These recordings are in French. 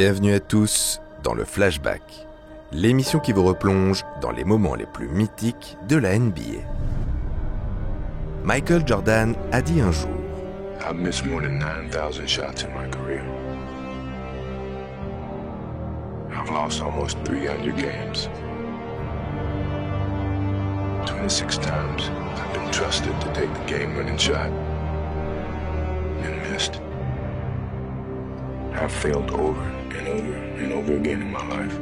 Bienvenue à tous dans le Flashback, l'émission qui vous replonge dans les moments les plus mythiques de la NBA. Michael Jordan a dit un jour: I've missed more than 9,000 shots in my career. I've lost almost 300 games. 26 times I've been trusted to take the game-winning shot and missed. I've failed over and over and over again in my life.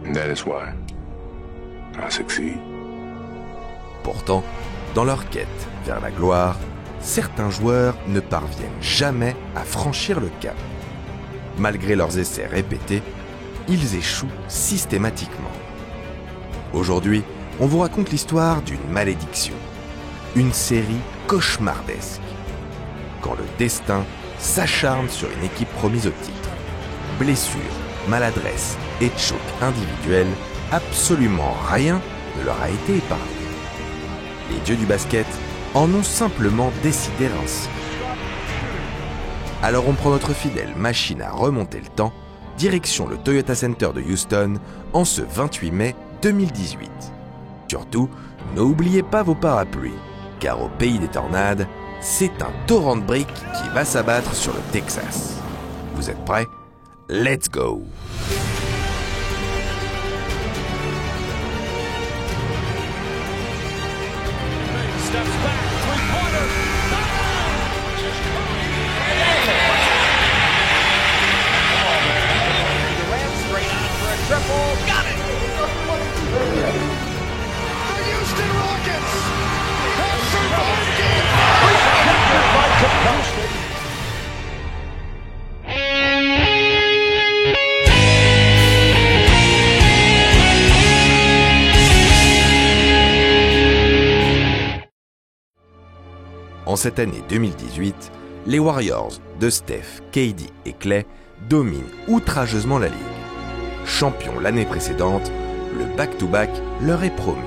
And that is why I succeed. Pourtant, dans leur quête vers la gloire, certains joueurs ne parviennent jamais à franchir le cap. Malgré leurs essais répétés, ils échouent systématiquement. Aujourd'hui, on vous raconte l'histoire d'une malédiction, une série cauchemardesque. Quand le destin s'acharne sur une équipe promise au titre, blessures, maladresse et choc individuels, absolument rien ne leur a été épargné. Les dieux du basket en ont simplement décidé ainsi. Alors on prend notre fidèle machine à remonter le temps, direction le Toyota Center de Houston en ce 28 mai 2018. Surtout, n'oubliez pas vos parapluies, car au pays des tornades, c'est un torrent de briques qui va s'abattre sur le Texas. Vous êtes prêts? Let's go! En cette année 2018, les Warriors de Steph, KD et Klay dominent outrageusement la ligue. Champions l'année précédente, le back-to-back leur est promis.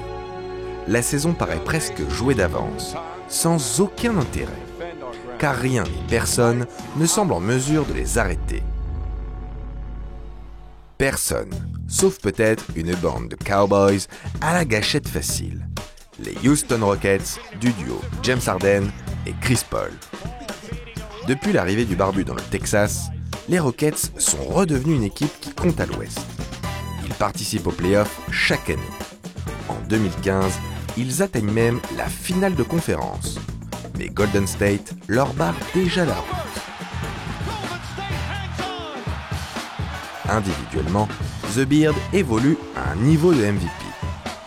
La saison paraît presque jouée d'avance, sans aucun intérêt, car rien ni personne ne semble en mesure de les arrêter. Personne, sauf peut-être une bande de cowboys à la gâchette facile, les Houston Rockets du duo James Harden et Chris Paul. Depuis l'arrivée du barbu dans le Texas, les Rockets sont redevenus une équipe qui compte à l'Ouest. Ils participent aux playoffs chaque année. En 2015, ils atteignent même la finale de conférence. Mais Golden State leur barre déjà la route. Individuellement, The Beard évolue à un niveau de MVP.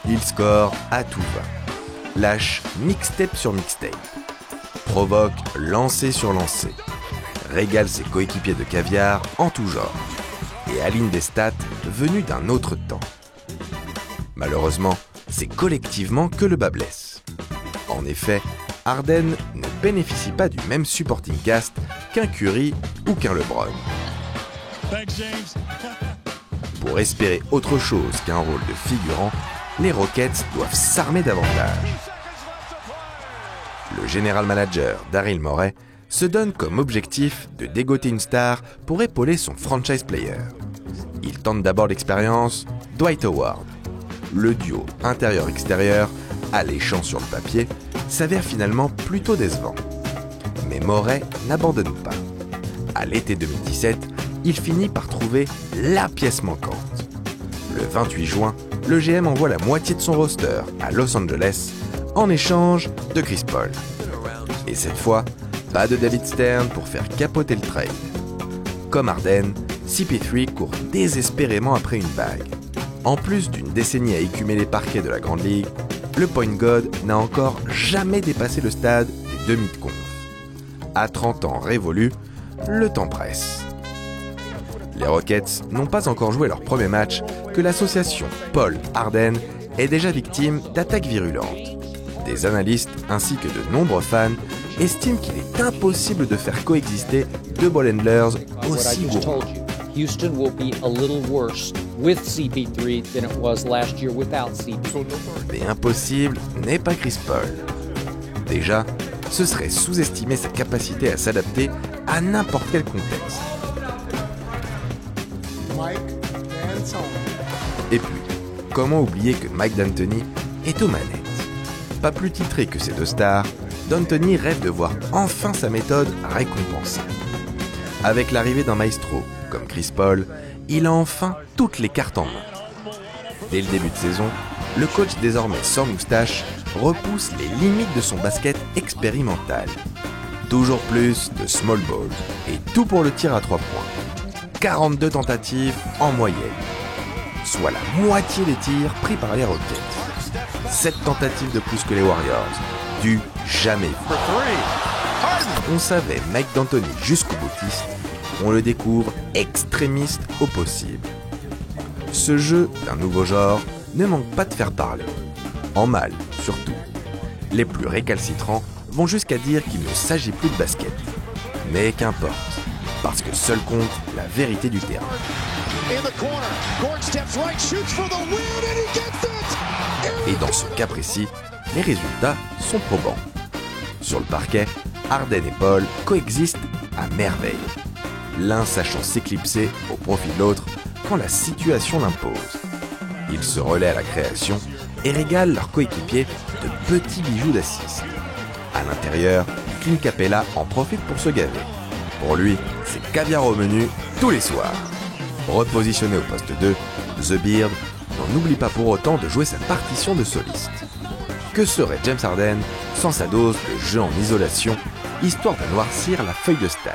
Il score à tout va, lâche mixtape sur mixtape, provoque lancer sur lancer, régale ses coéquipiers de caviar en tout genre et aligne des stats venues d'un autre temps. Malheureusement, c'est collectivement que le bas blesse. En effet, Harden ne bénéficie pas du même supporting cast qu'un Curry ou qu'un LeBron. Pour espérer autre chose qu'un rôle de figurant, les Rockets doivent s'armer davantage. Le général manager Daryl Morey se donne comme objectif de dégoter une star pour épauler son franchise player. Il tente d'abord l'expérience Dwight Howard. Le duo intérieur-extérieur, alléchant sur le papier, s'avère finalement plutôt décevant. Mais Morey n'abandonne pas. À l'été 2017, il finit par trouver la pièce manquante. Le 28 juin, le GM envoie la moitié de son roster à Los Angeles en échange de Chris Paul. Et cette fois, pas de David Stern pour faire capoter le trade. Comme Harden, CP3 court désespérément après une bague. En plus d'une décennie à écumer les parquets de la Grande Ligue, le point god n'a encore jamais dépassé le stade des demi de conf. À 30 ans révolus, le temps presse. Les Rockets n'ont pas encore joué leur premier match que l'association Paul-Harden est déjà victime d'attaques virulentes. Des analystes ainsi que de nombreux fans estiment qu'il est impossible de faire coexister deux ball handlers aussi gourmands. Houston will be a little worse with CP3 than it was last year without CP3. Mais impossible n'est pas Chris Paul. Déjà, ce serait sous-estimer sa capacité à s'adapter à n'importe quel contexte. Et puis, comment oublier que Mike D'Antoni est aux manettes. Pas plus titré que ces deux stars, D'Antoni rêve de voir enfin sa méthode récompensée. Avec l'arrivée d'un maestro comme Chris Paul, il a enfin toutes les cartes en main. Dès le début de saison, le coach désormais sans moustache repousse les limites de son basket expérimental. Toujours plus de small ball et tout pour le tir à 3 points. 42 tentatives en moyenne, soit la moitié des tirs pris par les Rockets. 7 tentatives de plus que les Warriors, du jamais vu. On savait Mike D'Antoni jusqu'au boutiste, on le découvre extrémiste au possible. Ce jeu d'un nouveau genre ne manque pas de faire parler. En mal, surtout. Les plus récalcitrants vont jusqu'à dire qu'il ne s'agit plus de basket. Mais qu'importe, parce que seul compte la vérité du terrain. Et dans ce cas précis, les résultats sont probants. Sur le parquet, Harden et Paul coexistent à merveille. L'un sachant s'éclipser au profit de l'autre quand la situation l'impose. Ils se relaient à la création et régalent leurs coéquipiers de petits bijoux d'assist. À l'intérieur, Clint Capella en profite pour se gaver. Pour lui, c'est caviar au menu tous les soirs. Repositionné au poste 2, The Beard n'en oublie pas pour autant de jouer sa partition de soliste. Que serait James Harden sans sa dose de jeu en isolation, histoire de noircir la feuille de stats?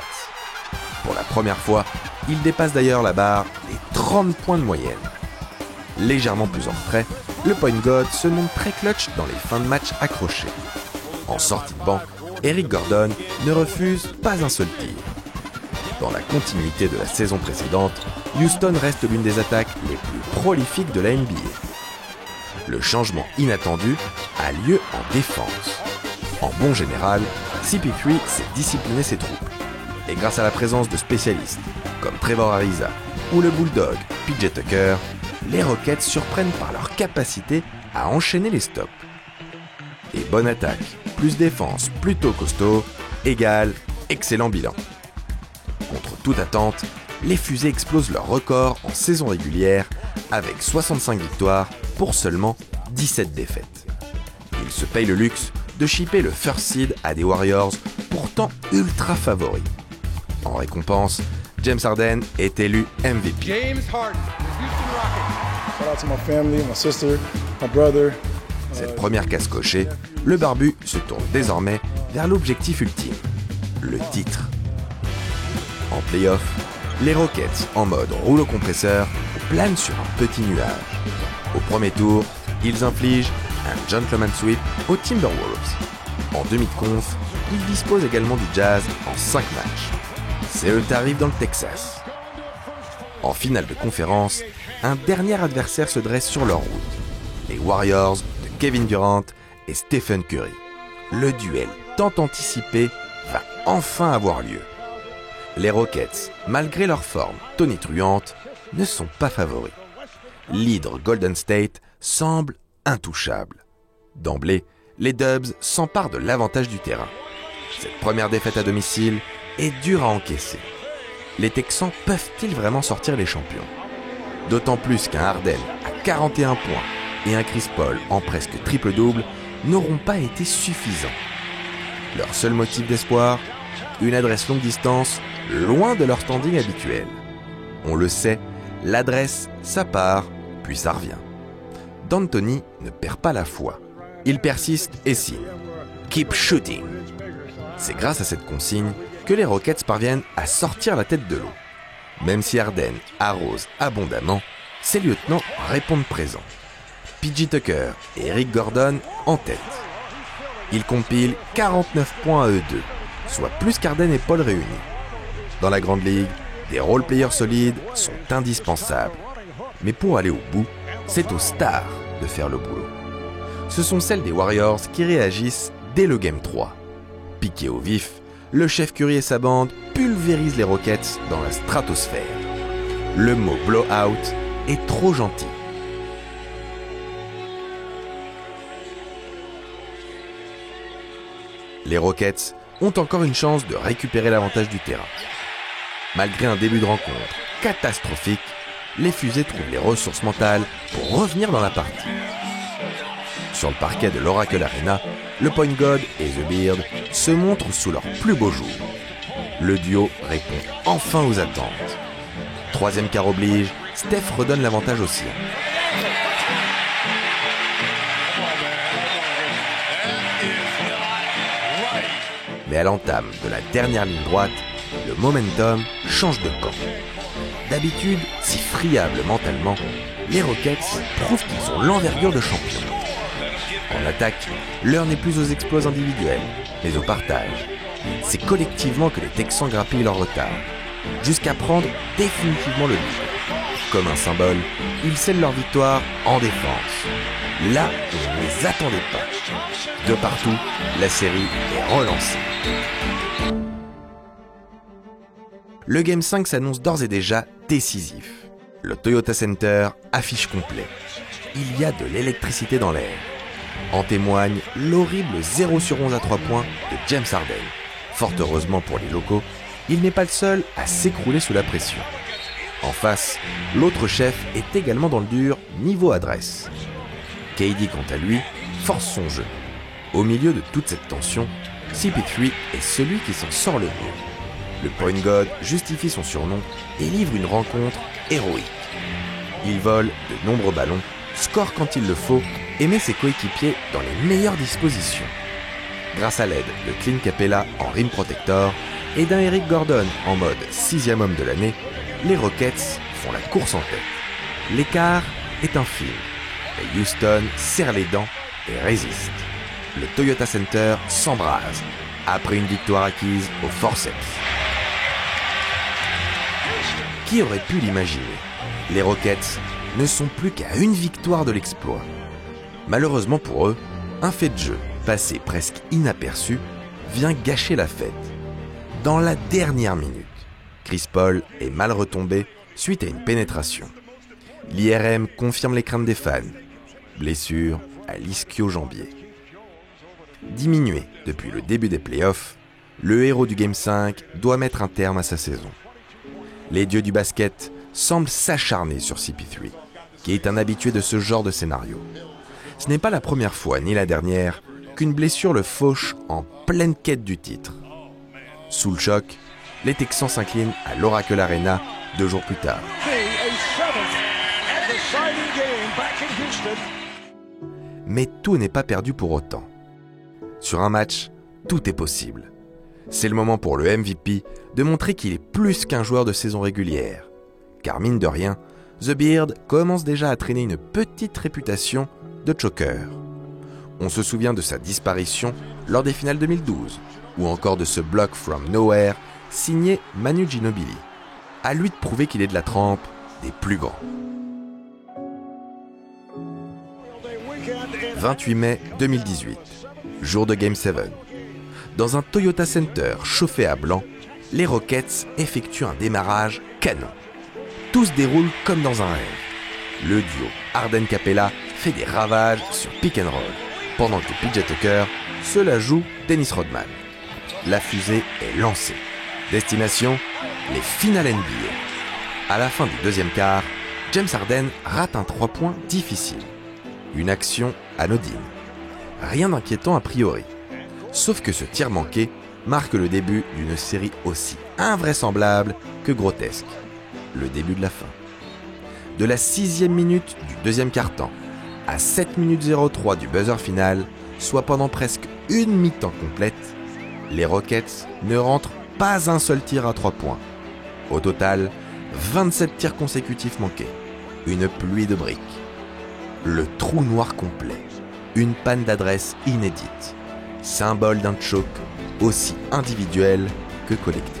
Pour la première fois, il dépasse d'ailleurs la barre des 30 points de moyenne. Légèrement plus en retrait, le point guard se montre très clutch dans les fins de match accrochés. En sortie de banc, Eric Gordon ne refuse pas un seul tir. Dans la continuité de la saison précédente, Houston reste l'une des attaques les plus prolifiques de la NBA. Le changement inattendu a lieu en défense. En bon général, CP3 sait discipliner ses troupes. Et grâce à la présence de spécialistes comme Trevor Ariza ou le Bulldog PJ Tucker, les Rockets surprennent par leur capacité à enchaîner les stops. Et bonne attaque, plus défense plutôt costaud, égale excellent bilan. Contre toute attente, les Fusées explosent leur record en saison régulière avec 65 victoires pour seulement 17 défaites. Ils se payent le luxe de shipper le first seed à des Warriors pourtant ultra favoris. En récompense, James Harden est élu MVP. James Harden, Houston Rockets. Shout out to my family, my sister, my brother. Cette première case cochée, le barbu se tourne désormais vers l'objectif ultime, le titre. En play-off, les Rockets, en mode rouleau compresseur, planent sur un petit nuage. Au premier tour, ils infligent un gentleman sweep aux Timberwolves. En demi de conf, ils disposent également du Jazz en 5 matchs. C'est le tarif dans le Texas. En finale de conférence, un dernier adversaire se dresse sur leur route. Les Warriors de Kevin Durant et Stephen Curry. Le duel tant anticipé va enfin avoir lieu. Les Rockets, malgré leur forme tonitruante, ne sont pas favoris. L'hydre Golden State semble intouchable. D'emblée, les Dubs s'emparent de l'avantage du terrain. Cette première défaite à domicile est dure à encaisser. Les Texans peuvent-ils vraiment sortir les champions? D'autant plus qu'un Harden à 41 points et un Chris Paul en presque triple-double n'auront pas été suffisants. Leur seul motif d'espoir, une adresse longue distance loin de leur standing habituel. On le sait, l'adresse, ça part, puis ça revient. D'Antoni ne perd pas la foi. Il persiste et signe. Keep shooting. C'est grâce à cette consigne que les Rockets parviennent à sortir la tête de l'eau. Même si Harden arrose abondamment, ses lieutenants répondent présents. PJ Tucker et Eric Gordon en tête. Ils compilent 49 points à eux deux, soit plus qu'Harden et Paul réunis. Dans la grande ligue, des role-players solides sont indispensables. Mais pour aller au bout, c'est aux stars de faire le boulot. Ce sont celles des Warriors qui réagissent dès le Game 3. Piqué au vif, le chef Curry et sa bande pulvérisent les Rockets dans la stratosphère. Le mot blowout est trop gentil. Les Rockets ont encore une chance de récupérer l'avantage du terrain. Malgré un début de rencontre catastrophique, les fusées trouvent les ressources mentales pour revenir dans la partie. Sur le parquet de l'Oracle Arena, le Point God et The Beard se montrent sous leur plus beau jour. Le duo répond enfin aux attentes. Troisième quart oblige, Steph redonne l'avantage au sien. Mais à l'entame de la dernière ligne droite, le momentum change de camp. D'habitude, si friables mentalement, les Rockets prouvent qu'ils ont l'envergure de champion. En attaque, l'heure n'est plus aux exploits individuels, mais au partage. C'est collectivement que les Texans grappillent leur retard, jusqu'à prendre définitivement le lead. Comme un symbole, ils scellent leur victoire en défense, là où on ne les attendait pas. De partout, la série est relancée. Le Game 5 s'annonce d'ores et déjà décisif. Le Toyota Center affiche complet. Il y a de l'électricité dans l'air. En témoigne l'horrible 0/11 à 3 points de James Harden. Fort heureusement pour les locaux, il n'est pas le seul à s'écrouler sous la pression. En face, l'autre chef est également dans le dur niveau adresse. KD, quant à lui, force son jeu. Au milieu de toute cette tension, CP3 est celui qui s'en sort le mieux. Le Point God justifie son surnom et livre une rencontre héroïque. Il vole de nombreux ballons, score quand il le faut et met ses coéquipiers dans les meilleures dispositions. Grâce à l'aide de Clint Capella en rim protector et d'un Eric Gordon en mode 6e homme de l'année, les Rockets font la course en tête. L'écart est infime, et Houston serre les dents et résiste. Le Toyota Center s'embrase après une victoire acquise au forceps. Qui aurait pu l'imaginer ? Les Rockets ne sont plus qu'à une victoire de l'exploit. Malheureusement pour eux, un fait de jeu, passé presque inaperçu, vient gâcher la fête. Dans la dernière minute, Chris Paul est mal retombé suite à une pénétration. L'IRM confirme les craintes des fans. Blessure à l'ischio-jambier. Diminué depuis le début des playoffs, le héros du Game 5 doit mettre un terme à sa saison. Les dieux du basket semblent s'acharner sur CP3, qui est un habitué de ce genre de scénario. Ce n'est pas la première fois, ni la dernière, qu'une blessure le fauche en pleine quête du titre. Sous le choc, les Texans s'inclinent à l'Oracle Arena 2 jours plus tard. Mais tout n'est pas perdu pour autant. Sur un match, tout est possible. C'est le moment pour le MVP de montrer qu'il est plus qu'un joueur de saison régulière. Car mine de rien, The Beard commence déjà à traîner une petite réputation de choker. On se souvient de sa disparition lors des finales 2012, ou encore de ce block from nowhere signé Manu Ginobili. À lui de prouver qu'il est de la trempe des plus grands. 28 mai 2018, jour de Game 7. Dans un Toyota Center chauffé à blanc, les Rockets effectuent un démarrage canon. Tout se déroule comme dans un rêve. Le duo Harden-Capella fait des ravages sur pick and roll, pendant que PJ Tucker se la joue Dennis Rodman. La fusée est lancée. Destination, les finales NBA. À la fin du deuxième quart, James Harden rate un 3 points difficile. Une action anodine. Rien d'inquiétant a priori. Sauf que ce tir manqué marque le début d'une série aussi invraisemblable que grotesque. Le début de la fin. De la 6e minute du deuxième quart-temps à 7 minutes 03 du buzzer final, soit pendant presque une mi-temps complète, les Rockets ne rentrent pas un seul tir à 3 points. Au total, 27 tirs consécutifs manqués. Une pluie de briques. Le trou noir complet. Une panne d'adresse inédite. Symbole d'un choke aussi individuel que collectif.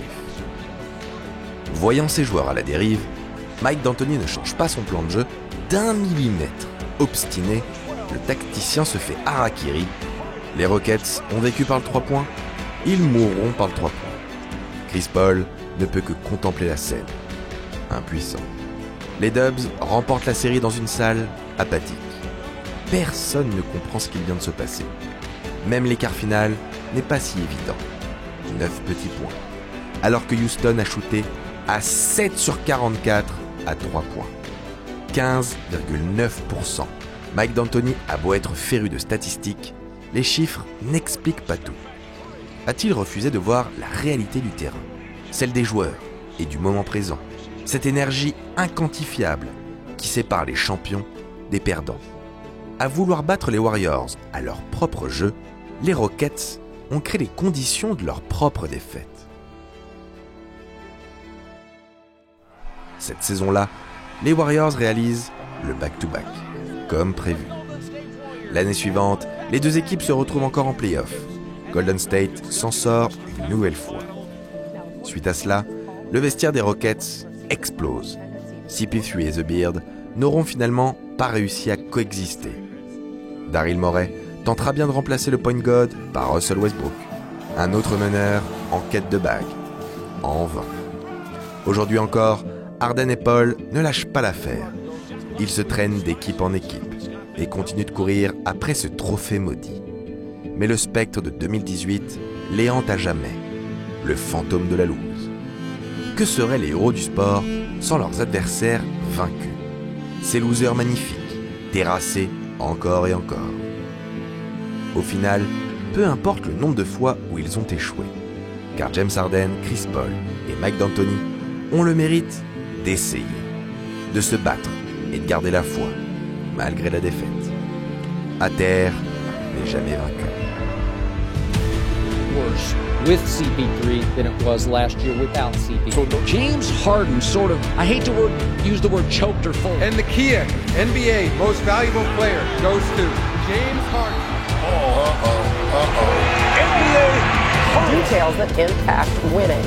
Voyant ses joueurs à la dérive, Mike D'Antoni ne change pas son plan de jeu d'1 millimètre. Obstiné, le tacticien se fait harakiri. Les Rockets ont vécu par le 3 points, ils mourront par le 3 points. Chris Paul ne peut que contempler la scène. Impuissant. Les Dubs remportent la série dans une salle apathique. Personne ne comprend ce qu'il vient de se passer. Même l'écart final n'est pas si évident. 9 petits points. Alors que Houston a shooté à 7 sur 44 à 3 points. 15,9%. Mike D'Antoni a beau être féru de statistiques, les chiffres n'expliquent pas tout. A-t-il refusé de voir la réalité du terrain, celle des joueurs et du moment présent, cette énergie inquantifiable qui sépare les champions des perdants? À vouloir battre les Warriors à leur propre jeu, les Rockets ont créé les conditions de leur propre défaite. Cette saison-là, les Warriors réalisent le back-to-back, comme prévu. L'année suivante, les deux équipes se retrouvent encore en play-off. Golden State s'en sort une nouvelle fois. Suite à cela, le vestiaire des Rockets explose. CP3 et The Beard n'auront finalement pas réussi à coexister. Daryl Morey tentera bien de remplacer le point guard par Russell Westbrook, un autre meneur en quête de bague. En vain. Aujourd'hui encore, Harden et Paul ne lâchent pas l'affaire. Ils se traînent d'équipe en équipe et continuent de courir après ce trophée maudit. Mais le spectre de 2018 les hante à jamais, le fantôme de la loose. Que seraient les héros du sport sans leurs adversaires vaincus? Ces losers magnifiques, terrassés encore et encore. Au final, peu importe le nombre de fois où ils ont échoué, car James Harden, Chris Paul et Mike D'Antoni ont le mérite d'essayer, de se battre et de garder la foi, malgré la défaite. À terre n'est jamais vaincu. Worse with CP3 than it was last year without CP3. So James Harden sort of, I hate to use the word choked or folded. And the Kia NBA Most Valuable Player goes to James Harden. NBA Harden. Details that impact winning.